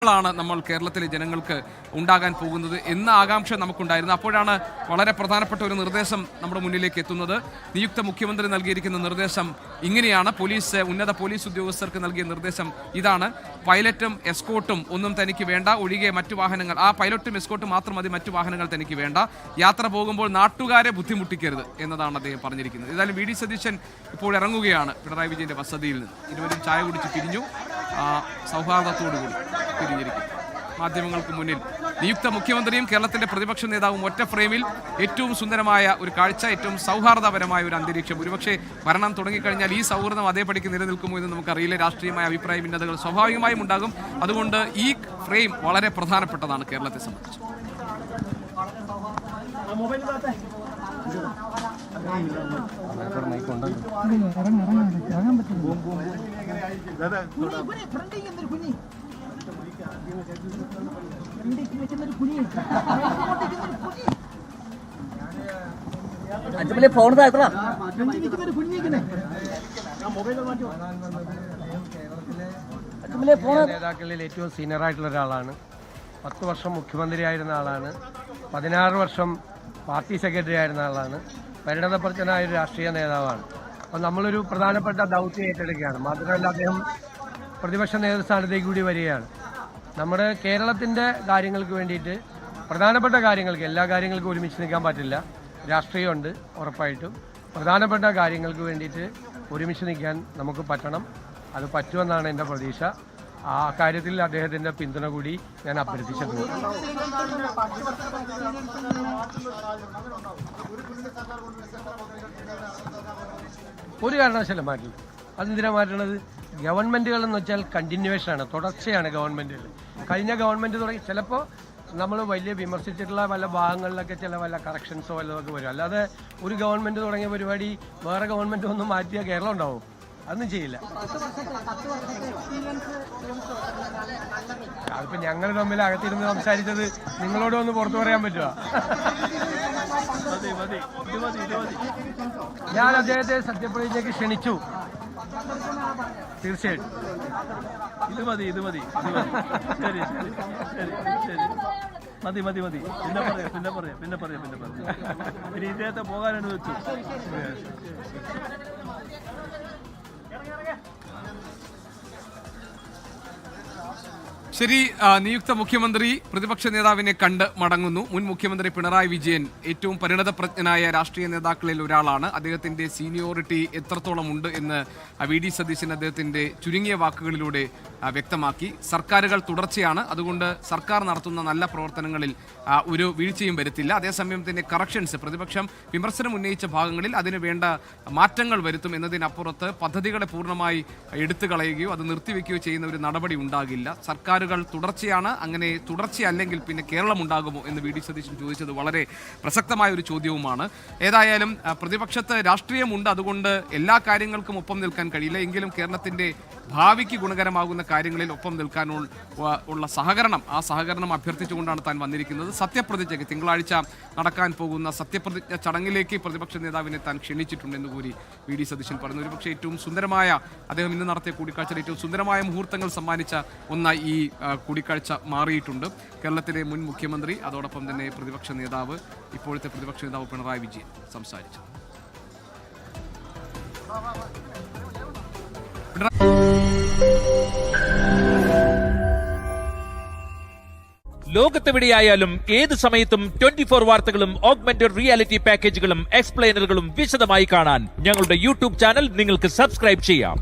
മാറ്റങ്ങളാണ് നമ്മൾ കേരളത്തിലെ ജനങ്ങൾക്ക് ഉണ്ടാകാൻ പോകുന്നത് എന്ന ആകാംക്ഷ നമുക്കുണ്ടായിരുന്നു. അപ്പോഴാണ് വളരെ പ്രധാനപ്പെട്ട ഒരു നിർദ്ദേശം നമ്മുടെ മുന്നിലേക്ക് എത്തുന്നത്. നിയുക്ത മുഖ്യമന്ത്രി നൽകിയിരിക്കുന്ന നിർദ്ദേശം ഇങ്ങനെയാണ്. ഉന്നത പോലീസ് ഉദ്യോഗസ്ഥർക്ക് നൽകിയ നിർദ്ദേശം ഇതാണ്: പൈലറ്റും എസ്കോർട്ടും ഒന്നും തനിക്ക് വേണ്ട, ഒഴികെ മറ്റു വാഹനങ്ങൾ, ആ പൈലറ്റും എസ്കോർട്ടും മാത്രം മതി, മറ്റു വാഹനങ്ങൾ തനിക്ക് വേണ്ട. യാത്ര പോകുമ്പോൾ നാട്ടുകാരെ ബുദ്ധിമുട്ടിക്കരുത് എന്നതാണ് അദ്ദേഹം പറഞ്ഞിരിക്കുന്നത്. ഏതായാലും വി ഡി സതീശൻ ഇപ്പോൾ ഇറങ്ങുകയാണ് പിണറായി വിജയന്റെ വസതിയിൽ നിന്ന്. ഇരുവരും ചായ കുടിച്ച് പിരിഞ്ഞു, സൗഹാർദ്ദത്തോടുകൂടി പിരിഞ്ഞിരിക്കുന്നു. മാധ്യമങ്ങൾക്ക് മുന്നിൽ നിയുക്ത മുഖ്യമന്ത്രിയും കേരളത്തിന്റെ പ്രതിപക്ഷ നേതാവും ഒറ്റ ഫ്രെയിമിൽ. ഏറ്റവും സുന്ദരമായ ഒരു കാഴ്ച, ഏറ്റവും സൗഹാർദ്ദപരമായ ഒരു അന്തരീക്ഷം. ഒരുപക്ഷെ ഭരണം തുടങ്ങിക്കഴിഞ്ഞാൽ ഈ സൗഹൃദം അതേപടിക്ക് നിലനിൽക്കുമോ എന്ന് നമുക്കറിയില്ല. രാഷ്ട്രീയമായ അഭിപ്രായ ഭിന്നതകൾ സ്വാഭാവികമായും ഉണ്ടാകും. അതുകൊണ്ട് ഈ ഫ്രെയിം വളരെ പ്രധാനപ്പെട്ടതാണ് കേരളത്തെ സംബന്ധിച്ച്. ഫോൺ നേതാക്കളിൽ ഏറ്റവും സീനിയർ ആയിട്ടുള്ള ഒരാളാണ്. 10 വർഷം മുഖ്യമന്ത്രിയായിരുന്ന ആളാണ്. 16 വർഷം പാർട്ടി സെക്രട്ടറി ആയിരുന്ന ആളാണ്. പരിണതപ്രജ്ഞനായ ഒരു രാഷ്ട്രീയ നേതാവാണ്. അപ്പോൾ നമ്മളൊരു പ്രധാനപ്പെട്ട ദൗത്യം ഏറ്റെടുക്കുകയാണ്. മാത്രമല്ല അദ്ദേഹം പ്രതിപക്ഷ നേതൃസ്ഥാനത്തേക്ക് കൂടി വരികയാണ്. നമ്മുടെ കേരളത്തിൻ്റെ കാര്യങ്ങൾക്ക് വേണ്ടിയിട്ട്, പ്രധാനപ്പെട്ട കാര്യങ്ങൾക്ക്, എല്ലാ കാര്യങ്ങൾക്കും ഒരുമിച്ച് നിൽക്കാൻ പറ്റില്ല. രാഷ്ട്രീയമുണ്ട് ഉറപ്പായിട്ടും. പ്രധാനപ്പെട്ട കാര്യങ്ങൾക്ക് വേണ്ടിയിട്ട് ഒരുമിച്ച് നിൽക്കാൻ നമുക്ക് പറ്റണം. അത് പറ്റുമെന്നാണ് എൻ്റെ പ്രതീക്ഷ. ആ കാര്യത്തിൽ അദ്ദേഹത്തിൻ്റെ പിന്തുണ കൂടി ഞാൻ അഭ്യർത്ഥിച്ചിട്ടുണ്ട്. ഒരു കാരണവശാലും മാറ്റില്ല. അതെന്തിനാണ് മാറ്റണത്? ഗവൺമെൻറ്റുകൾ എന്ന് വെച്ചാൽ കണ്ടിന്യൂവേഷനാണ്, തുടർച്ചയാണ് ഗവൺമെൻറ്റുകൾ. കഴിഞ്ഞ ഗവൺമെൻറ് തുടങ്ങി ചിലപ്പോൾ നമ്മൾ വലിയ വിമർശിച്ചിട്ടുള്ള പല ഭാഗങ്ങളിലൊക്കെ ചില വല്ല കറക്ഷൻസോ വല്ലതൊക്കെ വരും. അല്ലാതെ ഒരു ഗവൺമെൻറ് തുടങ്ങിയ പരിപാടി വേറെ ഗവൺമെൻറ് ഒന്നും മാറ്റിയാൽ കേരളം ഉണ്ടാവും? അതൊന്നും ചെയ്യില്ല. അതിപ്പോൾ ഞങ്ങൾ തമ്മിൽ അകത്തിരുന്ന് സംസാരിച്ചത് നിങ്ങളോട് ഒന്ന് പുറത്തു പറയാൻ പറ്റുമോ? ഞാൻ അദ്ദേഹത്തെ സത്യപ്രതിജ്ഞയ്ക്ക് ക്ഷണിച്ചു. തീർച്ചയായിട്ടും ഇത് മതി ശരി മതി പിന്നെ പറയാം ഇനി ഇദ്ദേഹത്തെ പോകാൻ അനുവദിച്ചു. ശരി, നിയുക്ത മുഖ്യമന്ത്രി പ്രതിപക്ഷ നേതാവിനെ കണ്ട് മടങ്ങുന്നു. മുൻ മുഖ്യമന്ത്രി പിണറായി വിജയൻ ഏറ്റവും പരിണതപ്രജ്ഞനായ രാഷ്ട്രീയ നേതാക്കളിൽ ഒരാളാണ്. അദ്ദേഹത്തിന്റെ സീനിയോറിറ്റി എത്രത്തോളം ഉണ്ട് എന്ന് വി ഡി സതീശൻ അദ്ദേഹത്തിന്റെ ചുരുങ്ങിയ വാക്കുകളിലൂടെ വ്യക്തമാക്കി. സർക്കാരുകൾ തുടർച്ചയാണ്, അതുകൊണ്ട് സർക്കാർ നടത്തുന്ന നല്ല പ്രവർത്തനങ്ങളിൽ ഒരു വീഴ്ചയും വരുത്തില്ല. അതേസമയം തന്നെ കറക്ഷൻസ്, പ്രതിപക്ഷം വിമർശനം ഉന്നയിച്ച ഭാഗങ്ങളിൽ അതിന് വേണ്ട മാറ്റങ്ങൾ വരുത്തും എന്നതിനപ്പുറത്ത് പദ്ധതികളെ പൂർണ്ണമായി എടുത്തു കളയുകയോ അത് നിർത്തിവെക്കുകയോ ചെയ്യുന്ന ഒരു നടപടി ഉണ്ടാകില്ല. സർക്കാരുകൾ തുടർച്ചയാണ്. അങ്ങനെ തുടർച്ചയല്ലെങ്കിൽ പിന്നെ കേരളം ഉണ്ടാകുമോ എന്ന് വി ഡി സതീശൻ ചോദിച്ചത് വളരെ പ്രസക്തമായ ഒരു ചോദ്യവുമാണ്. ഏതായാലും പ്രതിപക്ഷത്ത് രാഷ്ട്രീയമുണ്ട്, അതുകൊണ്ട് എല്ലാ കാര്യങ്ങൾക്കും ഒപ്പം നിൽക്കാൻ കഴിയില്ല. എങ്കിലും കേരളത്തിന്റെ ഭാവിക്ക് ഗുണകരമാകുന്ന കാര്യങ്ങളിൽ ഒപ്പം നിൽക്കാനുള്ള ആ സഹകരണം അഭ്യർത്ഥിച്ചുകൊണ്ടാണ് താൻ വന്നിരിക്കുന്നത്. സത്യപ്രതിജ്ഞയ്ക്ക് തിങ്കളാഴ്ച നടക്കാൻ പോകുന്ന സത്യപ്രതിജ്ഞ ചടങ്ങിലേക്ക് പ്രതിപക്ഷ നേതാവിനെ താൻ ക്ഷണിച്ചിട്ടുണ്ടെന്ന് കൂടി വി ഡി സതീശൻ പറഞ്ഞു. ഒരുപക്ഷെ ഏറ്റവും സുന്ദരമായ, അദ്ദേഹം ഇന്ന് നടത്തിയ കൂടിക്കാഴ്ചയിൽ ഏറ്റവും സുന്ദരമായ മുഹൂർത്തങ്ങൾ സമ്മാനിച്ച ഒന്നായി ഈ കൂടിക്കാഴ്ച മാറിയിട്ടുണ്ട്. കേരളത്തിലെ മുൻ മുഖ്യമന്ത്രി, അതോടൊപ്പം തന്നെ പ്രതിപക്ഷ നേതാവ്, ഇപ്പോഴത്തെ പ്രതിപക്ഷ നേതാവ് പിണറായി വിജയൻ സംസാരിച്ചു. ലോകത്തെവിടെയായാലും ഏത് സമയത്തും 24 വാർത്തകളും ഓഗ്മെന്റഡ് റിയാലിറ്റി പാക്കേജുകളും എക്സ്പ്ലെയിനറുകളും വിശദമായി കാണാൻ ഞങ്ങളുടെ യൂട്യൂബ് ചാനൽ നിങ്ങൾക്ക് സബ്സ്ക്രൈബ് ചെയ്യാം.